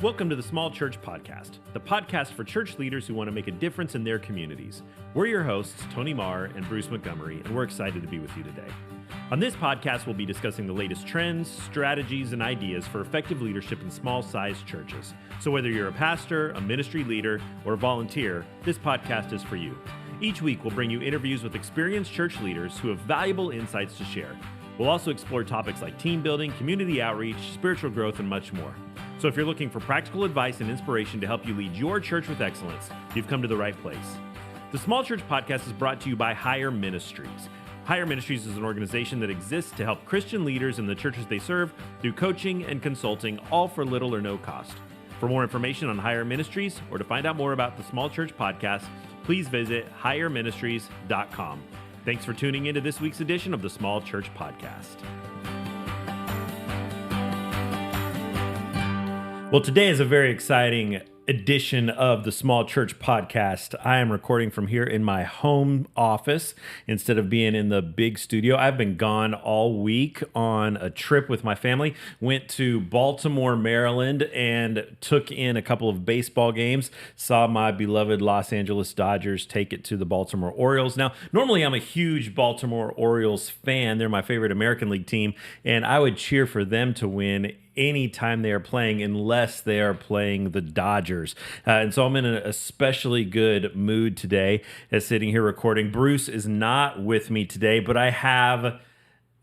Welcome to the Small Church Podcast, the podcast for church leaders who want to make a difference in their communities. We're your hosts, Tony Marr and Bruce Montgomery, and we're excited to be with you today. On this podcast, we'll be discussing the latest trends, strategies, and ideas for effective leadership in small-sized churches. So whether you're a pastor, a ministry leader, or a volunteer, this podcast is for you. Each week, we'll bring you interviews with experienced church leaders who have valuable insights to share. We'll also explore topics like team building, community outreach, spiritual growth, and much more. So if you're looking for practical advice and inspiration to help you lead your church with excellence, you've come to the right place. The Small Church Podcast is brought to you by Higher Ministries. Higher Ministries is an organization that exists to help Christian leaders in the churches they serve through coaching and consulting, all for little or no cost. For more information on Higher Ministries or to find out more about the Small Church Podcast, please visit higherministries.com. Thanks for tuning into this week's edition of the Small Church Podcast. Well, today is a very exciting edition of the Small Church Podcast. I am recording from here in my home office instead of being in the big studio. I've been gone all week on a trip with my family. Went to Baltimore, Maryland, and took in a couple of baseball games. Saw my beloved Los Angeles Dodgers take it to the Baltimore Orioles. Now, normally I'm a huge Baltimore Orioles fan. They're my favorite American League team, and I would cheer for them to win anytime they are playing, unless they are playing the Dodgers. And so I'm in an especially good mood today as sitting here recording. Bruce is not with me today, but I have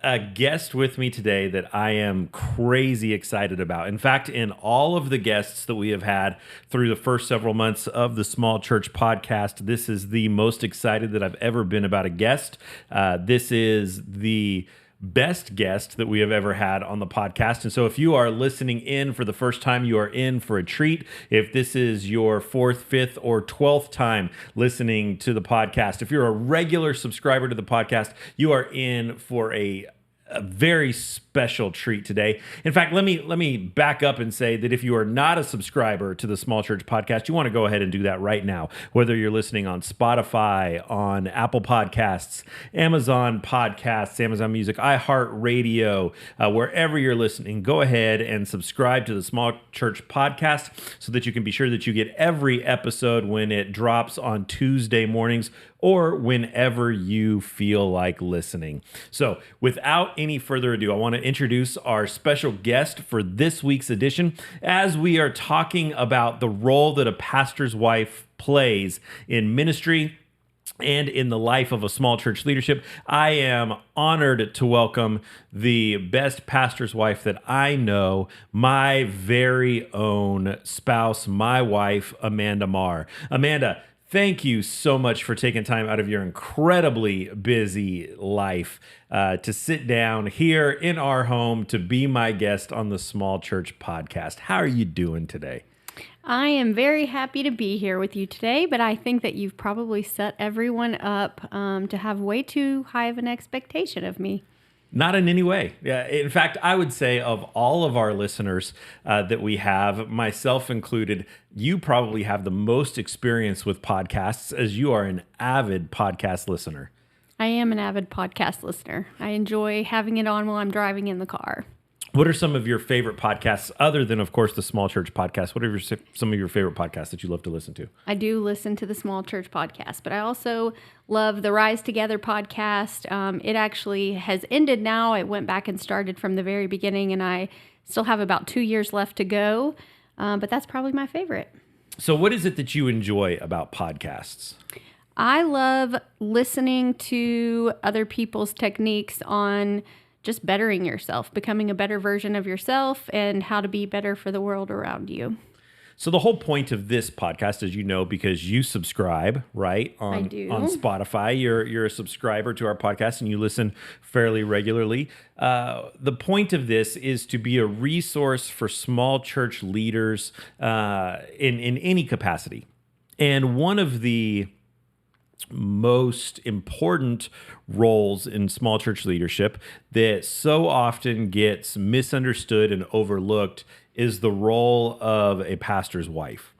a guest with me today that I am crazy excited about. In fact, in all of the guests that we have had through the first several months of the Small Church Podcast, this is the most excited that I've ever been about a guest. This is the best guest that we have ever had on the podcast. And so if you are listening in for the first time, you are in for a treat. If this is your fourth, fifth, or 12th time listening to the podcast, if you're a regular subscriber to the podcast, you are in for a very special treat today. In fact, let me back up and say that if you are not a subscriber to the Small Church Podcast, you want to go ahead and do that right now. Whether you're listening on Spotify, on Apple Podcasts, Amazon Podcasts, Amazon Music, iHeartRadio, wherever you're listening, go ahead and subscribe to the Small Church Podcast so that you can be sure that you get every episode when it drops on Tuesday mornings or whenever you feel like listening. So without any further ado, I want to introduce our special guest for this week's edition as we are talking about the role that a pastor's wife plays in ministry and in the life of a small church leadership. I am honored to welcome the best pastor's wife that I know, my very own spouse, my wife, Amanda Marr. Amanda, thank you so much for taking time out of your incredibly busy life to sit down here in our home to be my guest on the Small Church Podcast. How are you doing today? I am very happy to be here with you today, but I think that you've probably set everyone up to have way too high of an expectation of me. Not in any way. Yeah. In fact, I would say of all of our listeners that we have, myself included, you probably have the most experience with podcasts as you are an avid podcast listener. I am an avid podcast listener. I enjoy having it on while I'm driving in the car. What are some of your favorite podcasts, other than, of course, the Small Church Podcast? What are some of your favorite podcasts that you love to listen to? I do listen to the Small Church Podcast, but I also love the Rise Together podcast. It actually has ended now. It went back and started from the very beginning, and I still have about 2 years left to go, but that's probably my favorite. So what is it that you enjoy about podcasts? I love listening to other people's techniques on just bettering yourself, becoming a better version of yourself, and how to be better for the world around you. So the whole point of this podcast, as you know, because you subscribe, right? I do. On Spotify, you're a subscriber to our podcast and you listen fairly regularly. The point of this is to be a resource for small church leaders in any capacity. And one of the most important roles in small church leadership that so often gets misunderstood and overlooked is the role of a pastor's wife.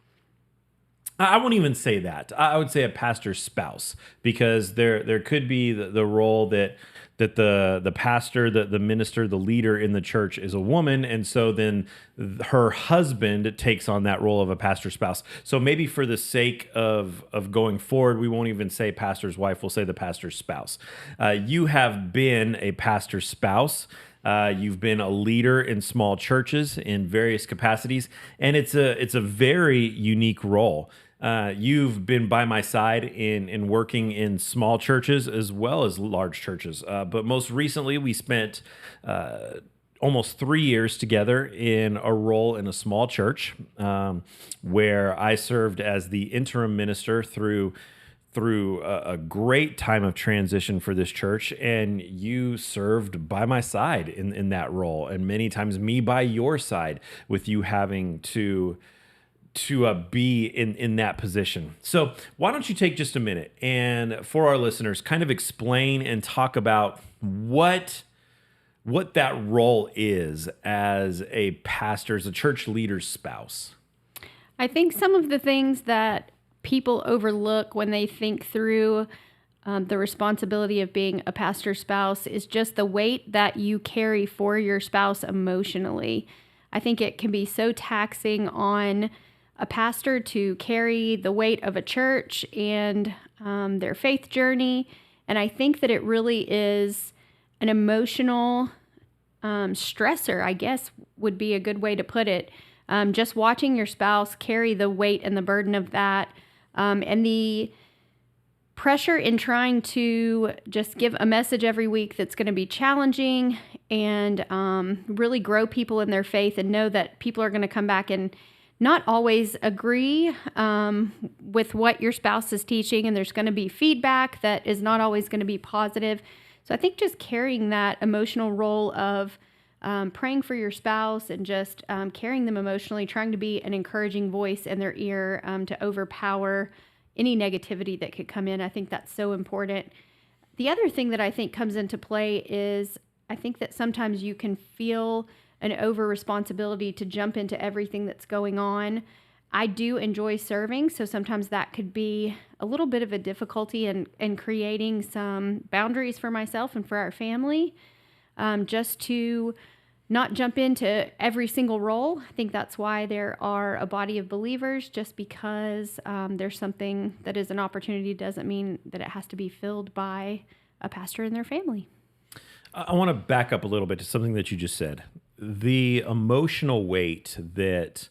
I won't even say that. I would say a pastor's spouse, because there could be the role that the pastor, the minister, the leader in the church is a woman, and so then her husband takes on that role of a pastor's spouse. So maybe for the sake of going forward, we won't even say pastor's wife. We'll say the pastor's spouse. You have been a pastor's spouse. You've been a leader in small churches in various capacities, and it's a very unique role. You've been by my side in working in small churches as well as large churches. But most recently, we spent almost 3 years together in a role in a small church, where I served as the interim minister through a great time of transition for this church, and you served by my side in that role, and many times me by your side, with you having to be in that position. So why don't you take just a minute and, for our listeners, kind of explain and talk about what that role is as a pastor, as a church leader's spouse. I think some of the things that people overlook when they think through the responsibility of being a pastor's spouse is just the weight that you carry for your spouse emotionally. I think it can be so taxing on a pastor to carry the weight of a church and their faith journey. And I think that it really is an emotional stressor, I guess would be a good way to put it. Just watching your spouse carry the weight and the burden of that, and the pressure in trying to just give a message every week that's going to be challenging and really grow people in their faith, and know that people are going to come back and not always agree with what your spouse is teaching, and there's going to be feedback that is not always going to be positive. So I think just carrying that emotional role of praying for your spouse and just carrying them emotionally, trying to be an encouraging voice in their ear to overpower any negativity that could come in. I think that's so important. The other thing that I think comes into play is I think that sometimes you can feel an over responsibility to jump into everything that's going on. I do enjoy serving, so sometimes that could be a little bit of a difficulty in creating some boundaries for myself and for our family, just to not jump into every single role. I think that's why there are a body of believers. Just because there's something that is an opportunity doesn't mean that it has to be filled by a pastor and their family. I want to back up a little bit to something that you just said. The emotional weight that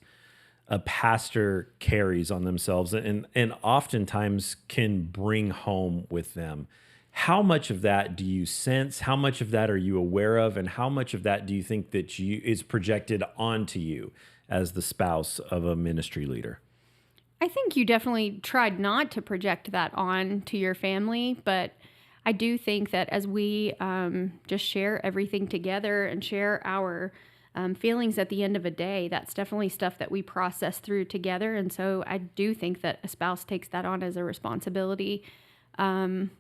a pastor carries on themselves and oftentimes can bring home with them. How much of that do you sense? How much of that are you aware of? And how much of that do you think that is projected onto you as the spouse of a ministry leader? I think you definitely tried not to project that on to your family, but I do think that as we just share everything together and share our feelings at the end of a day, that's definitely stuff that we process through together. And so I do think that a spouse takes that on as a responsibility,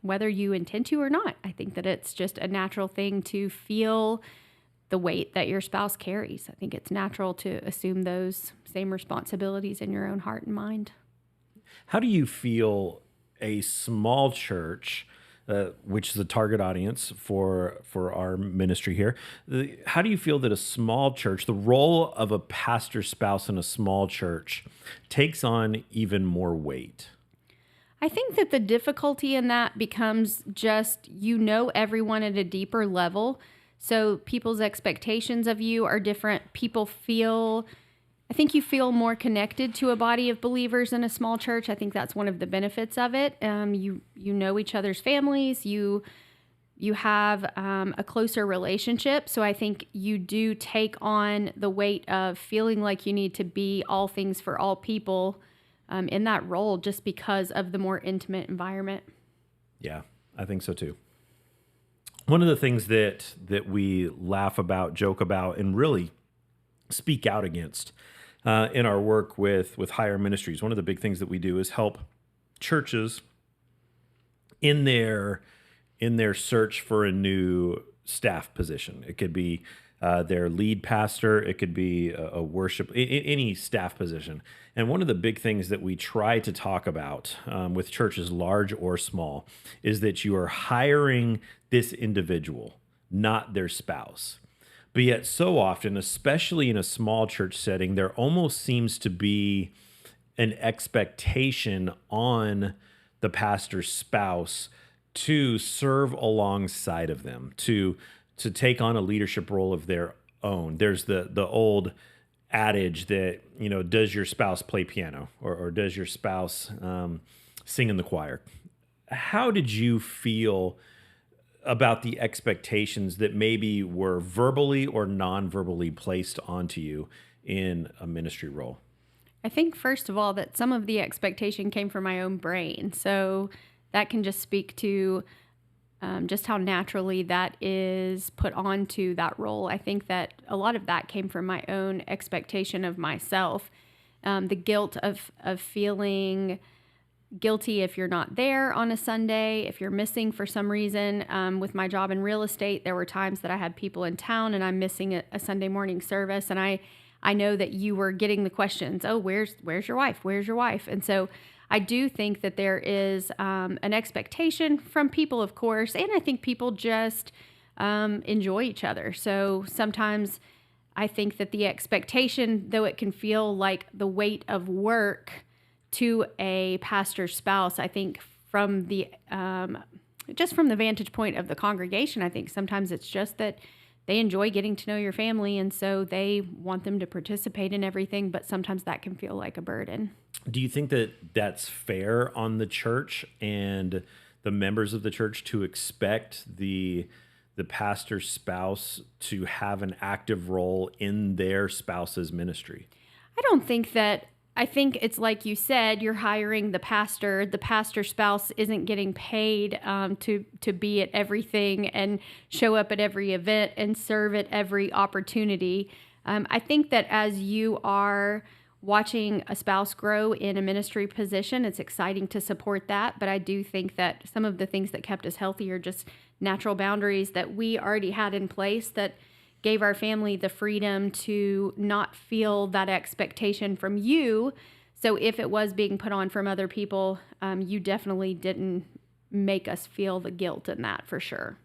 whether you intend to or not. I think that it's just a natural thing to feel the weight that your spouse carries. I think it's natural to assume those same responsibilities in your own heart and mind. How do you feel a small church, which is the target audience for our ministry here, how do you feel that a small church, the role of a pastor's spouse in a small church, takes on even more weight? I think that the difficulty in that becomes just, everyone at a deeper level. So people's expectations of you are different. I think you feel more connected to a body of believers in a small church. I think that's one of the benefits of it. You know each other's families. You have a closer relationship. So I think you do take on the weight of feeling like you need to be all things for all people in that role, just because of the more intimate environment. Yeah, I think so too. One of the things that we laugh about, joke about, and really speak out against in our work with higher ministries, one of the big things that we do is help churches in their search for a new staff position. It could be their lead pastor. It could be a worship, any staff position. And one of the big things that we try to talk about with churches, large or small, is that you are hiring this individual, not their spouse. But yet, so often, especially in a small church setting, there almost seems to be an expectation on the pastor's spouse to serve alongside of them, to take on a leadership role of their own. There's the old adage that, does your spouse play piano, or does your spouse sing in the choir? How did you feel about the expectations that maybe were verbally or non-verbally placed onto you in a ministry role? I think, first of all, that some of the expectation came from my own brain. So that can just speak to just how naturally that is put onto that role. I think that a lot of that came from my own expectation of myself. The guilt of feeling guilty if you're not there on a Sunday, if you're missing for some reason. With my job in real estate, there were times that I had people in town and I'm missing a Sunday morning service. And I know that you were getting the questions, oh, where's your wife? Where's your wife? And so I do think that there is an expectation from people, of course, and I think people just enjoy each other. So sometimes I think that the expectation, though it can feel like the weight of work to a pastor's spouse, I think from the just from the vantage point of the congregation, I think sometimes it's just that they enjoy getting to know your family, and so they want them to participate in everything, but sometimes that can feel like a burden. Do you think that that's fair on the church and the members of the church to expect the pastor's spouse to have an active role in their spouse's ministry? I don't think that. I think it's like you said, you're hiring the pastor. The pastor spouse isn't getting paid to be at everything and show up at every event and serve at every opportunity. I think that as you are watching a spouse grow in a ministry position, it's exciting to support that. But I do think that some of the things that kept us healthy are just natural boundaries that we already had in place that gave our family the freedom to not feel that expectation from you. So if it was being put on from other people, you definitely didn't make us feel the guilt in that, for sure.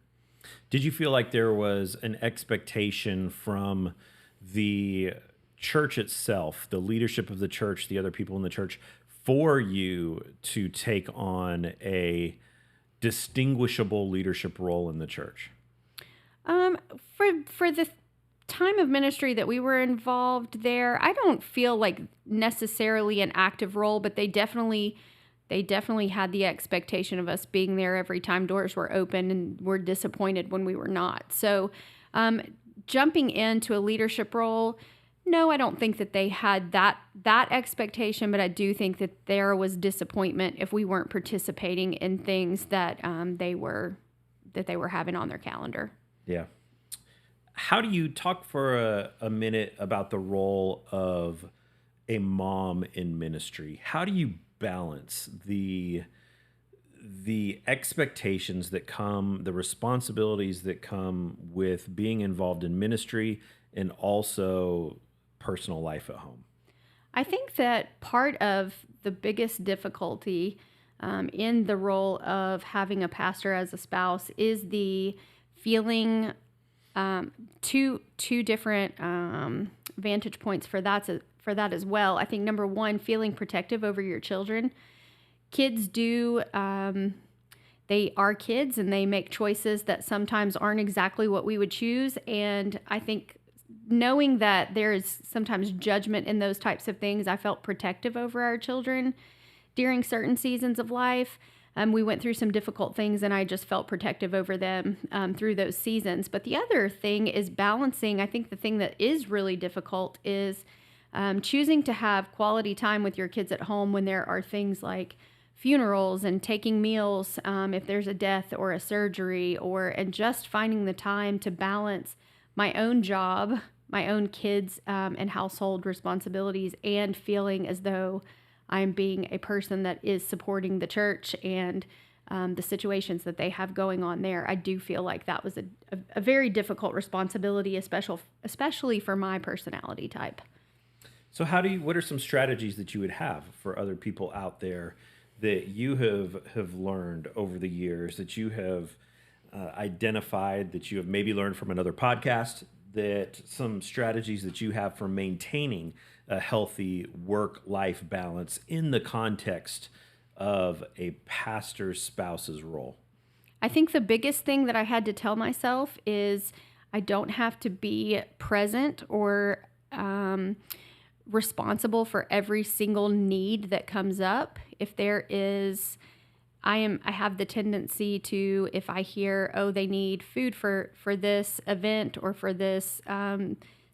Did you feel like there was an expectation from the church itself, the leadership of the church, the other people in the church, for you to take on a distinguishable leadership role in the church? For the time of ministry that we were involved there, I don't feel like necessarily an active role, but they definitely had the expectation of us being there every time doors were open, and were disappointed when we were not. So, jumping into a leadership role, no, I don't think that they had that expectation, but I do think that there was disappointment if we weren't participating in things that they were having on their calendar. Yeah. How do you talk for a minute about the role of a mom in ministry? How do you balance the expectations that come, the responsibilities that come with being involved in ministry and also personal life at home? I think that part of the biggest difficulty in the role of having a pastor as a spouse is the feeling two different vantage points for that as well. I think number one, feeling protective over your children. Kids do, they are kids and they make choices that sometimes aren't exactly what we would choose. And I think knowing that there is sometimes judgment in those types of things, I felt protective over our children during certain seasons of life. We went through some difficult things and I just felt protective over them through those seasons. But the other thing is balancing. I think the thing that is really difficult is choosing to have quality time with your kids at home when there are things like funerals and taking meals, if there's a death or a surgery, and just finding the time to balance my own job, my own kids and household responsibilities, and feeling as though I'm being a person that is supporting the church and the situations that they have going on there. I do feel like that was a very difficult responsibility, especially for my personality type. So what are some strategies that you would have for other people out there that you have learned over the years, that you have identified, that you have maybe learned from another podcast, that some strategies that you have for maintaining a healthy work-life balance in the context of a pastor's spouse's role? I think the biggest thing that I had to tell myself is I don't have to be present or responsible for every single need that comes up. If there is, I have the tendency to, if I hear, oh, they need food for this event or for this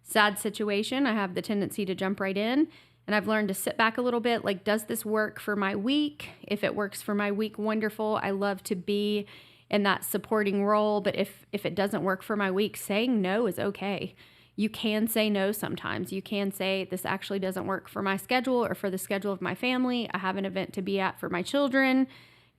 sad situation, I have the tendency to jump right in. And I've learned to sit back a little bit. Like, does this work for my week? If it works for my week, wonderful. I love to be in that supporting role. But if it doesn't work for my week, saying no is okay. You can say no sometimes. You can say, this actually doesn't work for my schedule or for the schedule of my family. I have an event to be at for my children.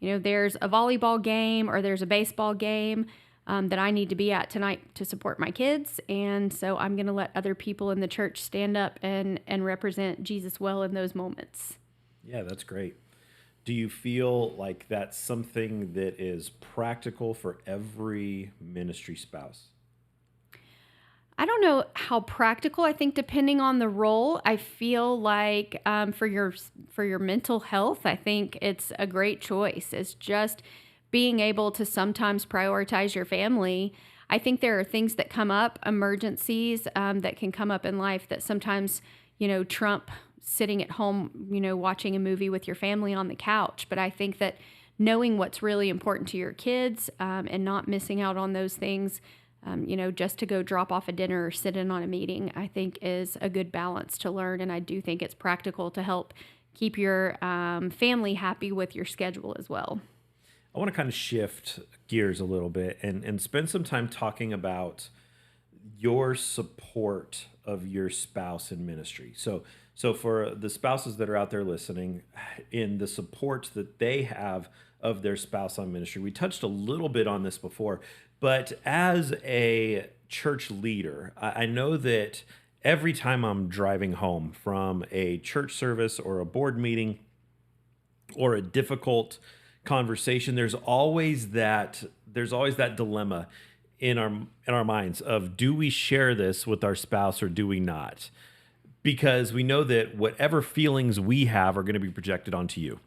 There's a volleyball game or there's a baseball game that I need to be at tonight to support my kids. And so I'm going to let other people in the church stand up and represent Jesus well in those moments. Yeah, that's great. Do you feel like that's something that is practical for every ministry spouse? I don't know how practical. I think depending on the role, I feel like for your mental health, I think it's a great choice. It's just being able to sometimes prioritize your family. I think there are things that come up, emergencies that can come up in life that sometimes, trump sitting at home, watching a movie with your family on the couch. But I think that knowing what's really important to your kids and not missing out on those things, just to go drop off a dinner or sit in on a meeting, I think is a good balance to learn. And I do think it's practical to help keep your family happy with your schedule as well. I want to kind of shift gears a little bit and spend some time talking about your support of your spouse in ministry. So for the spouses that are out there listening, in the support that they have of their spouse on ministry, we touched a little bit on this before, but as a church leader, I know that every time I'm driving home from a church service or a board meeting or a difficult conversation, there's always that dilemma in our minds of, do we share this with our spouse or do we not? Because we know that whatever feelings we have are going to be projected onto you.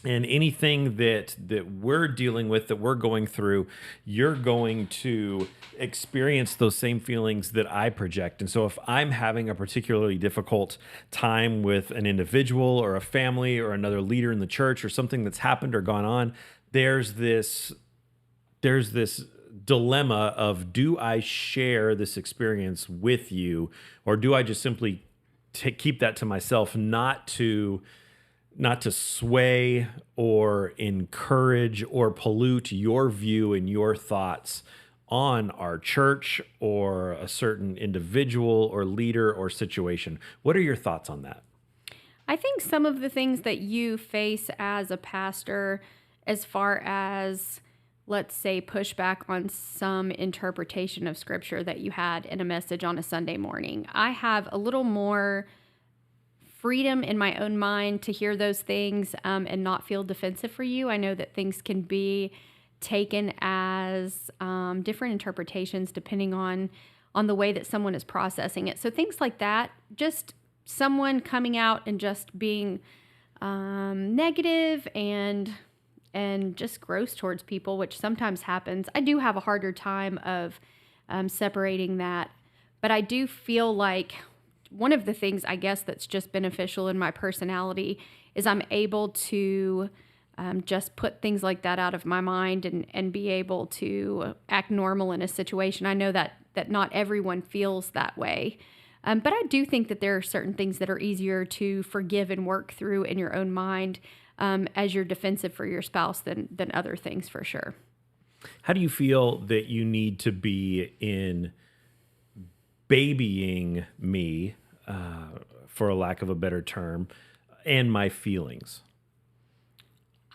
And anything that we're dealing with, that we're going through, you're going to experience those same feelings that I project. And so if I'm having a particularly difficult time with an individual or a family or another leader in the church or something that's happened or gone on, there's this dilemma of, do I share this experience with you, or do I just simply keep that to myself, not to sway or encourage or pollute your view and your thoughts on our church or a certain individual or leader or situation. What are your thoughts on that? I think some of the things that you face as a pastor, as far as, let's say, pushback on some interpretation of scripture that you had in a message on a Sunday morning, I have a little more freedom in my own mind to hear those things and not feel defensive for you. I know that things can be taken as different interpretations depending on the way that someone is processing it. So things like that, just someone coming out and just being negative and just gross towards people, which sometimes happens. I do have a harder time of separating that, but I do feel like one of the things, I guess, that's just beneficial in my personality is I'm able to just put things like that out of my mind and be able to act normal in a situation. I know that not everyone feels that way. But I do think that there are certain things that are easier to forgive and work through in your own mind as you're defensive for your spouse than other things, for sure. How do you feel that you need to be in babying me, for a lack of a better term, and my feelings?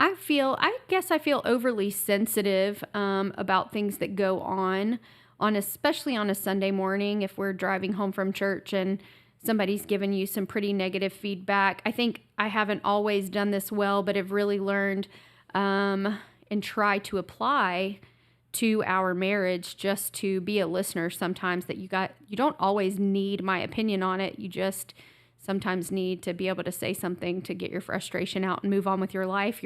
I guess I feel overly sensitive about things that go on especially on a Sunday morning if we're driving home from church and somebody's given you some pretty negative feedback. I think I haven't always done this well, but have really learned and try to apply to our marriage just to be a listener sometimes, that you don't always need my opinion on it. You just sometimes need to be able to say something to get your frustration out and move on with your life.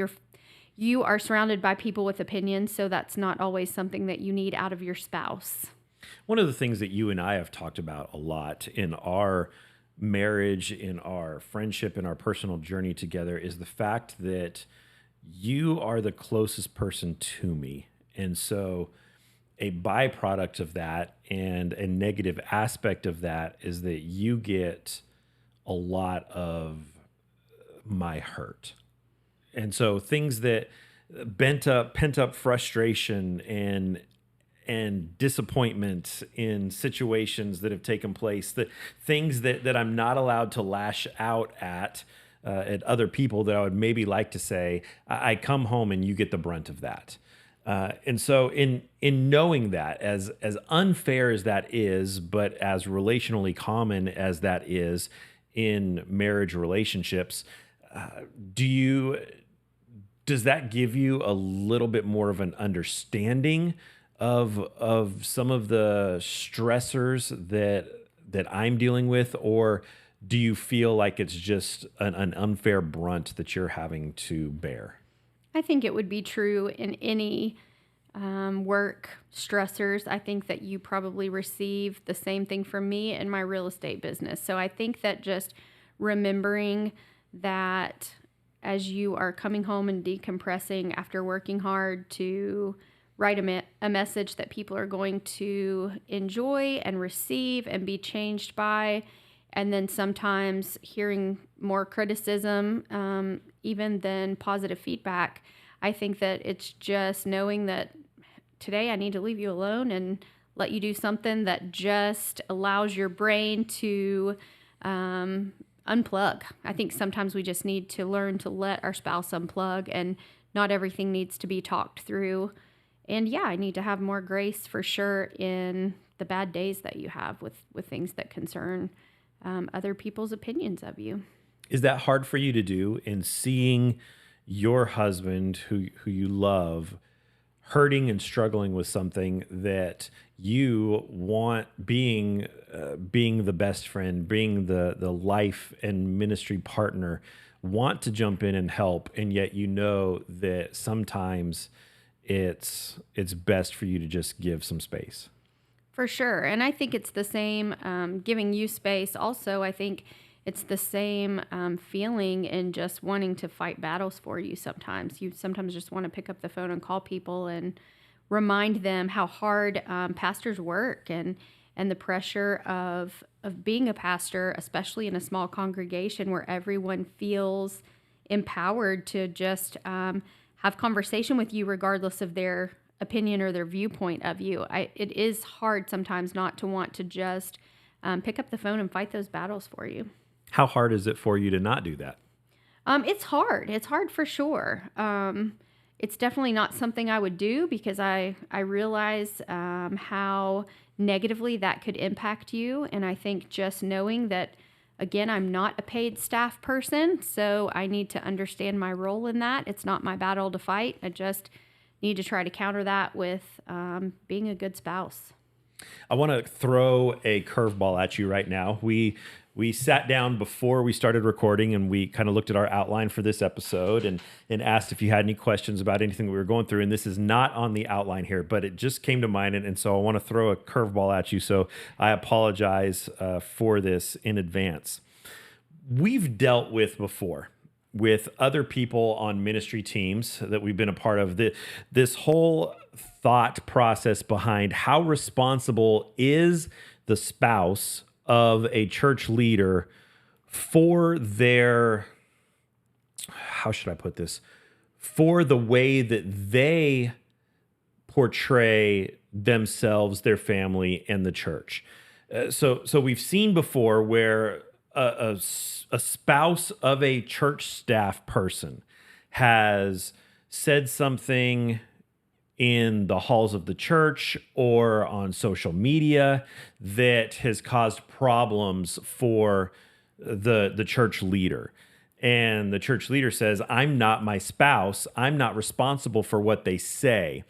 You are surrounded by people with opinions, so that's not always something that you need out of your spouse. One of the things that you and I have talked about a lot in our marriage, in our friendship, in our personal journey together is the fact that you are the closest person to me. And so a byproduct of that and a negative aspect of that is that you get a lot of my hurt. And so things that pent up frustration and disappointment in situations that have taken place, that things that I'm not allowed to lash out at other people that I would maybe like to say, I come home and you get the brunt of that. And so in knowing that, as unfair as that is, but as relationally common as that is in marriage relationships, does that give you a little bit more of an understanding of some of the stressors that I'm dealing with, or do you feel like it's just an unfair brunt that you're having to bear? I think it would be true in any work stressors. I think that you probably receive the same thing from me in my real estate business. So I think that just remembering that as you are coming home and decompressing after working hard, to write a message that people are going to enjoy and receive and be changed by, and then sometimes hearing more criticism, even than positive feedback. I think that it's just knowing that today I need to leave you alone and let you do something that just allows your brain to unplug. I think sometimes we just need to learn to let our spouse unplug, and not everything needs to be talked through. And yeah, I need to have more grace for sure in the bad days that you have with things that concern other people's opinions of you. Is that hard for you to do in seeing your husband, who you love, hurting and struggling with something that you want, being the best friend, being the life and ministry partner, want to jump in and help, and yet you know that sometimes it's best for you to just give some space? For sure. And I think it's the same giving you space. Also, I think it's the same feeling in just wanting to fight battles for you sometimes. You sometimes just want to pick up the phone and call people and remind them how hard pastors work, and the pressure of being a pastor, especially in a small congregation where everyone feels empowered to just have conversation with you regardless of their opinion or their viewpoint of you. It is hard sometimes not to want to just pick up the phone and fight those battles for you. How hard is it for you to not do that? It's hard. It's hard for sure. It's definitely not something I would do because I realize how negatively that could impact you. And I think just knowing that, again, I'm not a paid staff person, so I need to understand my role in that. It's not my battle to fight. I just need to try to counter that with being a good spouse. I want to throw a curveball at you right now. We sat down before we started recording, and we kind of looked at our outline for this episode and asked if you had any questions about anything we were going through. And this is not on the outline here, but it just came to mind. And so I want to throw a curveball at you. So I apologize for this in advance. We've dealt with before with other people on ministry teams that we've been a part of, this whole thought process behind how responsible is the spouse of a church leader for their, how should I put this, for the way that they portray themselves, their family, and the church. So we've seen before where a spouse of a church staff person has said something in the halls of the church or on social media that has caused problems for the church leader. And the church leader says, I'm not my spouse. I'm not responsible for what they say.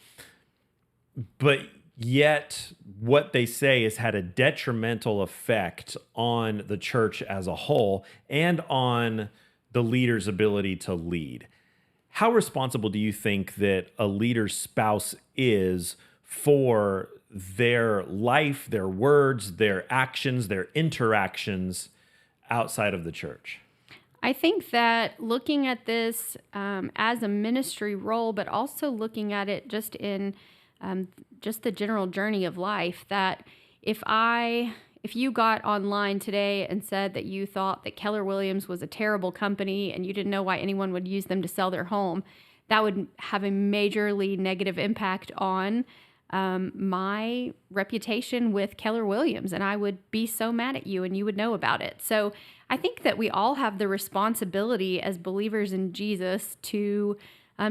But yet, what they say has had a detrimental effect on the church as a whole and on the leader's ability to lead. How responsible do you think that a leader's spouse is for their life, their words, their actions, their interactions outside of the church? I think that looking at this as a ministry role, but also looking at it just in just the general journey of life, that if you got online today and said that you thought that Keller Williams was a terrible company and you didn't know why anyone would use them to sell their home, that would have a majorly negative impact on my reputation with Keller Williams, and I would be so mad at you and you would know about it. So I think that we all have the responsibility as believers in Jesus to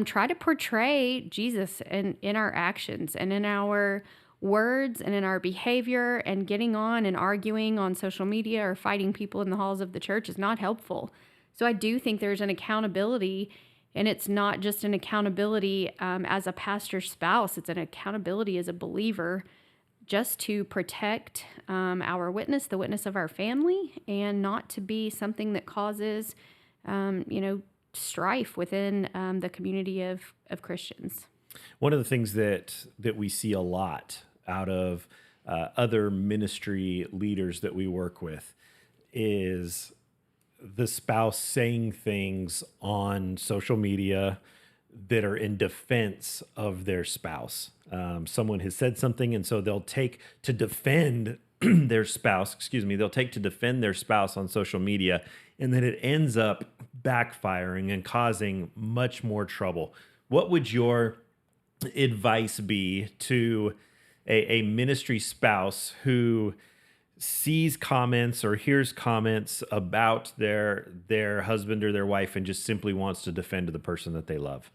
try to portray Jesus in our actions and in our words and in our behavior, and getting on and arguing on social media or fighting people in the halls of the church is not helpful. So I do think there's an accountability, and it's not just an accountability as a pastor's spouse. It's an accountability as a believer, just to protect our witness, the witness of our family, and not to be something that causes, strife within the community of Christians. One of the things that we see a lot out of other ministry leaders that we work with is the spouse saying things on social media that are in defense of their spouse. Someone has said something, and so they'll take to defend their spouse, they'll take to defend their spouse on social media, and then it ends up backfiring and causing much more trouble. What would your advice be to a ministry spouse who sees comments or hears comments about their husband or their wife and just simply wants to defend the person that they love?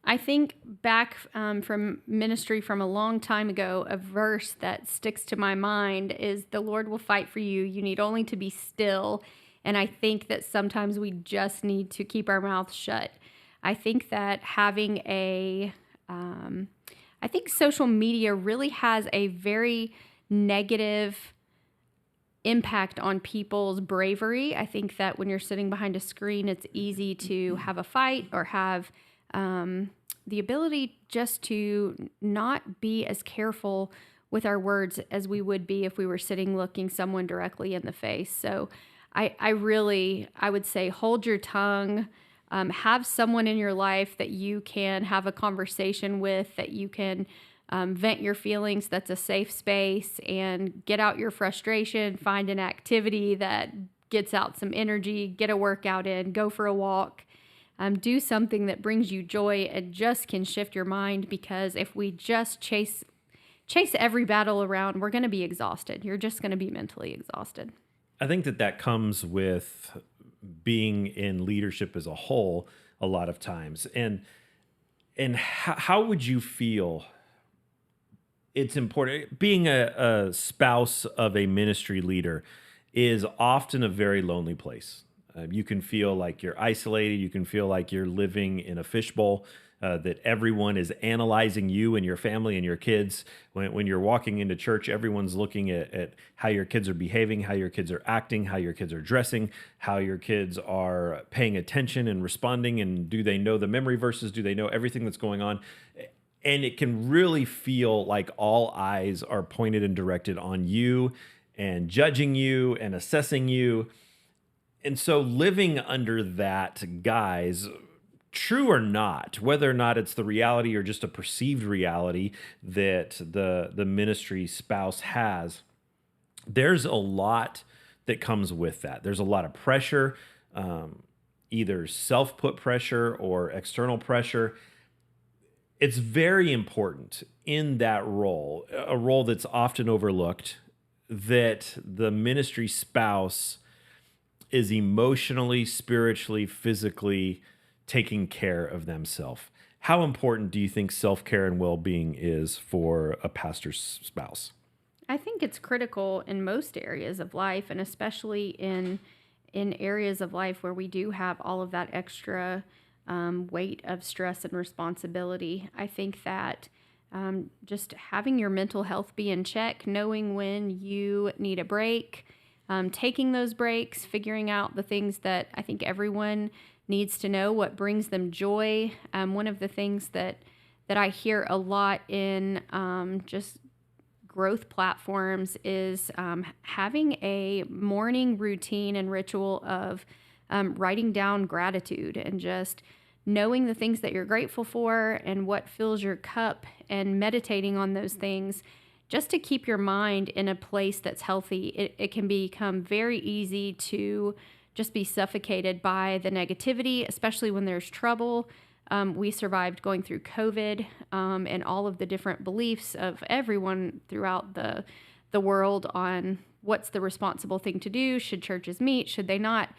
I think back from ministry from a long time ago, a verse that sticks to my mind is, "The Lord will fight for you. You need only to be still." And I think that sometimes we just need to keep our mouths shut. I think that I think social media really has a very negative impact on people's bravery. I think that when you're sitting behind a screen, it's easy to have a fight or have the ability just to not be as careful with our words as we would be if we were sitting looking someone directly in the face. So I would say hold your tongue. Have someone in your life that you can have a conversation with, that you can vent your feelings, that's a safe space, and get out your frustration, find an activity that gets out some energy, get a workout in, go for a walk, do something that brings you joy and just can shift your mind, because if we just chase every battle around, we're going to be exhausted. You're just going to be mentally exhausted. I think that comes with being in leadership as a whole a lot of times. And how would you feel? It's important. Being a spouse of a ministry leader is often a very lonely place. You can feel like you're isolated. You can feel like you're living in a fishbowl, that everyone is analyzing you and your family and your kids. When you're walking into church, everyone's looking at how your kids are behaving, how your kids are acting, how your kids are dressing, how your kids are paying attention and responding, and do they know the memory verses? Do they know everything that's going on? And it can really feel like all eyes are pointed and directed on you and judging you and assessing you. And so living under that guise, true or not, whether or not it's the reality or just a perceived reality that the ministry spouse has, there's a lot that comes with that. There's a lot of pressure, either self-put pressure or external pressure. It's very important in that role, a role that's often overlooked, that the ministry spouse is emotionally, spiritually, physically taking care of themselves. How important do you think self-care and well-being is for a pastor's spouse? I think it's critical in most areas of life, and especially in areas of life where we do have all of that extra weight of stress and responsibility. I think that just having your mental health be in check, knowing when you need a break, taking those breaks, figuring out the things that I think everyone needs to know, what brings them joy. One of the things that I hear a lot in just growth platforms is having a morning routine and ritual of writing down gratitude and just knowing the things that you're grateful for and what fills your cup and meditating on those things just to keep your mind in a place that's healthy. It can become very easy to just be suffocated by the negativity, especially when there's trouble. We survived going through COVID and all of the different beliefs of everyone throughout the world on what's the responsible thing to do. Should churches meet? Should they not?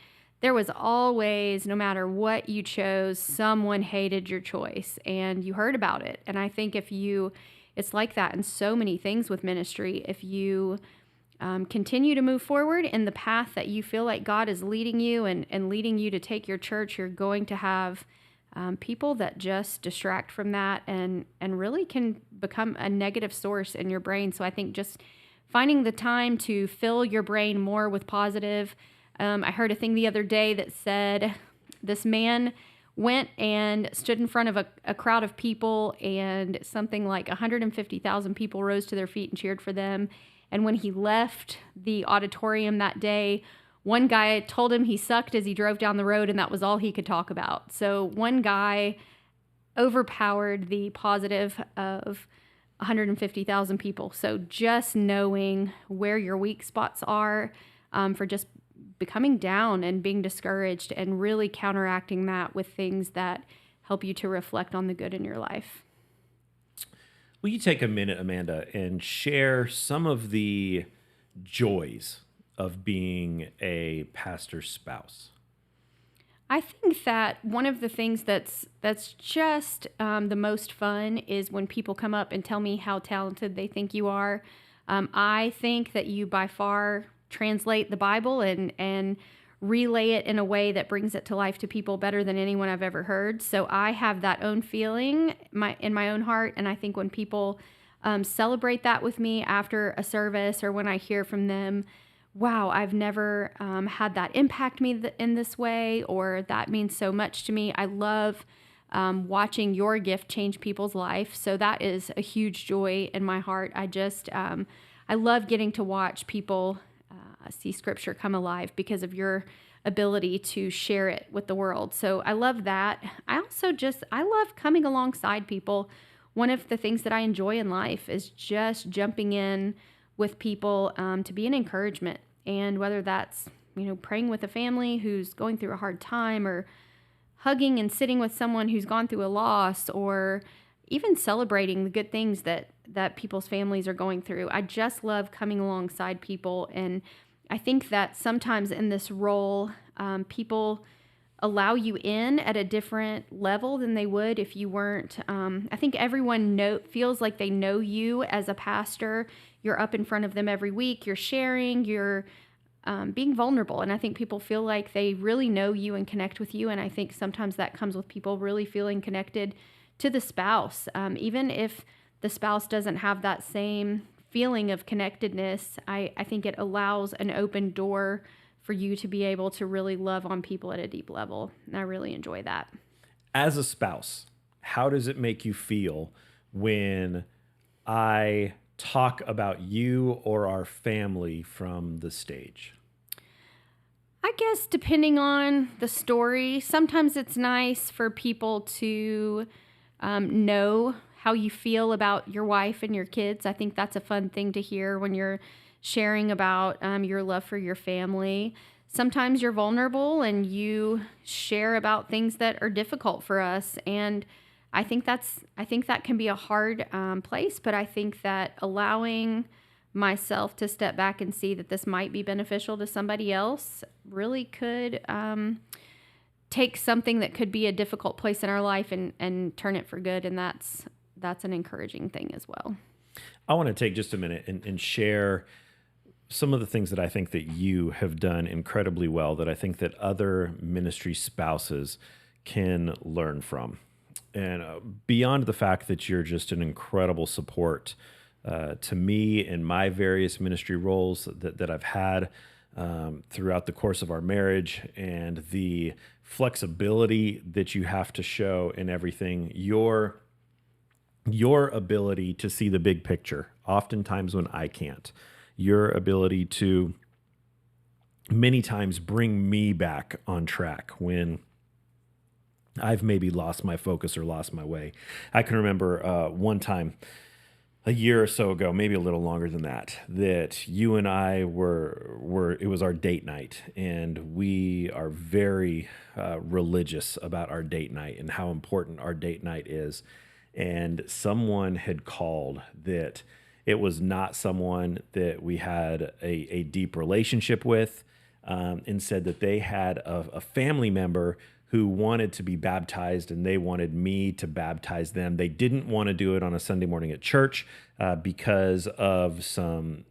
There was always, no matter what you chose, someone hated your choice and you heard about it. And I think it's like that in so many things with ministry. If you continue to move forward in the path that you feel like God is leading you and leading you to take your church, you're going to have people that just distract from that and really can become a negative source in your brain. So I think just finding the time to fill your brain more with positive. I heard a thing the other day that said this man went and stood in front of a crowd of people, and something like 150,000 people rose to their feet and cheered for them. And when he left the auditorium that day, one guy told him he sucked as he drove down the road, and that was all he could talk about. So one guy overpowered the positive of 150,000 people. So just knowing where your weak spots are for just becoming down and being discouraged and really counteracting that with things that help you to reflect on the good in your life. Will you take a minute, Amanda, and share some of the joys of being a pastor's spouse? I think that one of the things that's just the most fun is when people come up and tell me how talented they think you are. I think that you by far translate the Bible and relay it in a way that brings it to life to people better than anyone I've ever heard. So I have that own feeling in my own heart, and I think when people celebrate that with me after a service or when I hear from them, wow, I've never had that impact me in this way, or that means so much to me. I love watching your gift change people's life. So that is a huge joy in my heart. I love getting to watch people see scripture come alive because of your ability to share it with the world. So I love that. I love coming alongside people. One of the things that I enjoy in life is just jumping in with people to be an encouragement. And whether that's, praying with a family who's going through a hard time, or hugging and sitting with someone who's gone through a loss, or even celebrating the good things that people's families are going through. I just love coming alongside people. And I think that sometimes in this role, people allow you in at a different level than they would if you weren't. I think everyone feels like they know you as a pastor. You're up in front of them every week. You're sharing. You're being vulnerable. And I think people feel like they really know you and connect with you. And I think sometimes that comes with people really feeling connected to the spouse. Even if the spouse doesn't have that same feeling of connectedness, I think it allows an open door for you to be able to really love on people at a deep level. And I really enjoy that. As a spouse, how does it make you feel when I talk about you or our family from the stage? I guess depending on the story, sometimes it's nice for people to know how you feel about your wife and your kids. I think that's a fun thing to hear when you're sharing about your love for your family. Sometimes you're vulnerable and you share about things that are difficult for us. And I think that can be a hard place, but I think that allowing myself to step back and see that this might be beneficial to somebody else really could take something that could be a difficult place in our life and turn it for good. And that's an encouraging thing as well. I want to take just a minute and share some of the things that I think that you have done incredibly well that I think that other ministry spouses can learn from. And beyond the fact that you're just an incredible support to me in my various ministry roles that I've had throughout the course of our marriage, and the flexibility that you have to show in everything, your ability to see the big picture, oftentimes when I can't, your ability to many times bring me back on track when I've maybe lost my focus or lost my way. I can remember one time a year or so ago, maybe a little longer than that, that you and I were it was our date night, and we are very religious about our date night and how important our date night is. And someone had called that it was not someone that we had a deep relationship with, and said that they had a family member who wanted to be baptized, and they wanted me to baptize them. They didn't want to do it on a Sunday morning at church because of some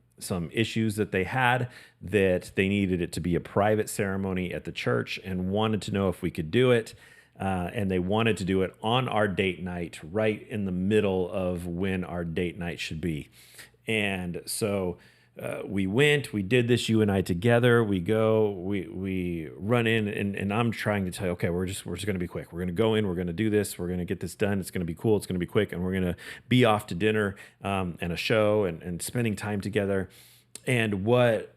issues that they had, that they needed it to be a private ceremony at the church, and wanted to know if we could do it. And they wanted to do it on our date night, right in the middle of when our date night should be. And so we did this, you and I together. We go, we run in, and I'm trying to tell you, okay, we're just going to be quick. We're going to go in, we're going to do this, we're going to get this done. It's going to be cool. It's going to be quick. And we're going to be off to dinner and a show and spending time together. And what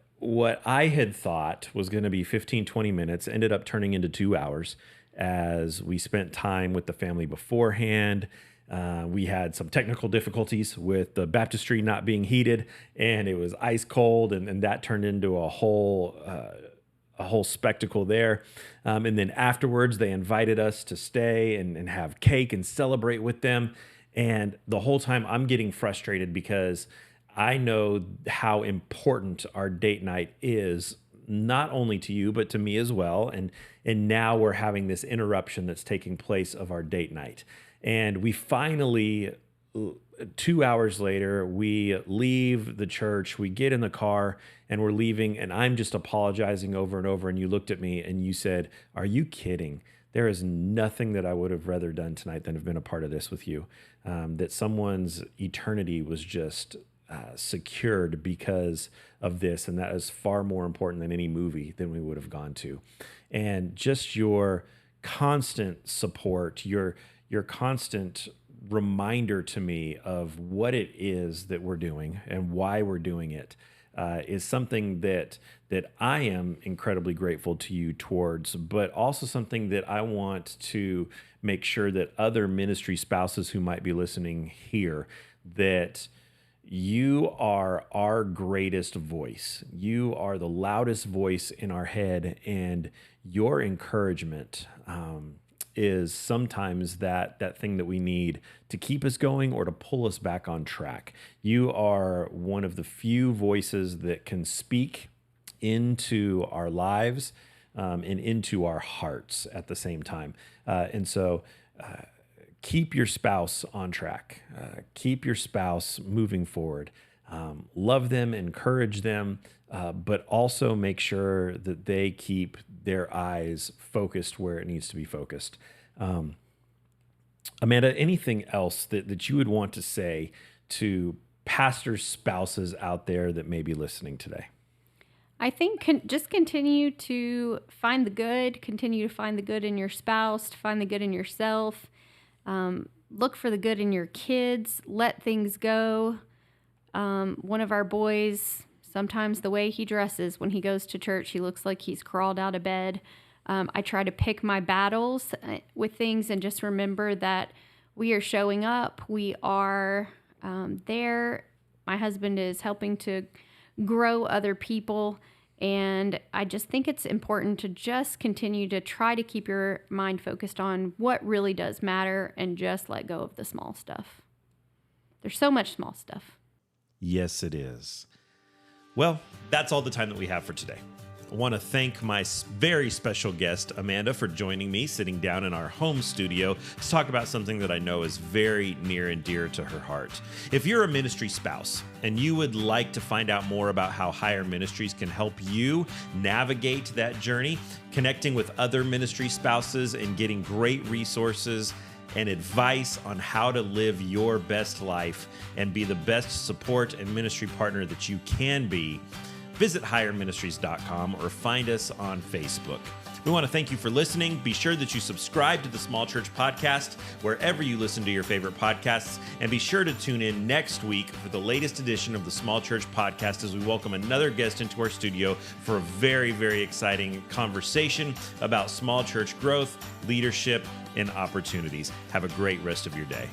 I had thought was going to be 15, 20 minutes ended up turning into 2 hours as we spent time with the family beforehand. We had some technical difficulties with the baptistry not being heated, and it was ice cold, and that turned into a whole spectacle there. And then afterwards, they invited us to stay and have cake and celebrate with them. And the whole time I'm getting frustrated because I know how important our date night is, not only to you, but to me as well. And now we're having this interruption that's taking place of our date night. And we finally, 2 hours later, we leave the church, we get in the car, and we're leaving, and I'm just apologizing over and over. And you looked at me and you said, "Are you kidding? There is nothing that I would have rather done tonight than have been a part of this with you." That someone's eternity was just secured because of this, and that is far more important than any movie than we would have gone to. And just your constant support, your constant reminder to me of what it is that we're doing and why we're doing it is something that I am incredibly grateful to you towards, but also something that I want to make sure that other ministry spouses who might be listening hear, that you are our greatest voice. You are the loudest voice in our head, and your encouragement is sometimes that thing that we need to keep us going or to pull us back on track. You are one of the few voices that can speak into our lives and into our hearts at the same time. And so keep your spouse on track. Keep your spouse moving forward. Love them, encourage them, but also make sure that they keep their eyes focused where it needs to be focused. Amanda, anything else that you would want to say to pastors' spouses out there that may be listening today? I think just continue to find the good, continue to find the good in your spouse, to find the good in yourself. Look for the good in your kids. Let things go. One of our boys, sometimes the way he dresses when he goes to church, he looks like he's crawled out of bed. I try to pick my battles with things and just remember that we are showing up. We are there. My husband is helping to grow other people. And I just think it's important to just continue to try to keep your mind focused on what really does matter and just let go of the small stuff. There's so much small stuff. Yes, it is. Well, that's all the time that we have for today. I want to thank my very special guest, Amanda, for joining me, sitting down in our home studio to talk about something that I know is very near and dear to her heart. If you're a ministry spouse and you would like to find out more about how Higher Ministries can help you navigate that journey, connecting with other ministry spouses and getting great resources and advice on how to live your best life and be the best support and ministry partner that you can be, visit higherministries.com or find us on Facebook. We want to thank you for listening. Be sure that you subscribe to the Small Church Podcast wherever you listen to your favorite podcasts, and be sure to tune in next week for the latest edition of the Small Church Podcast as we welcome another guest into our studio for a very, very exciting conversation about small church growth, leadership, and opportunities. Have a great rest of your day.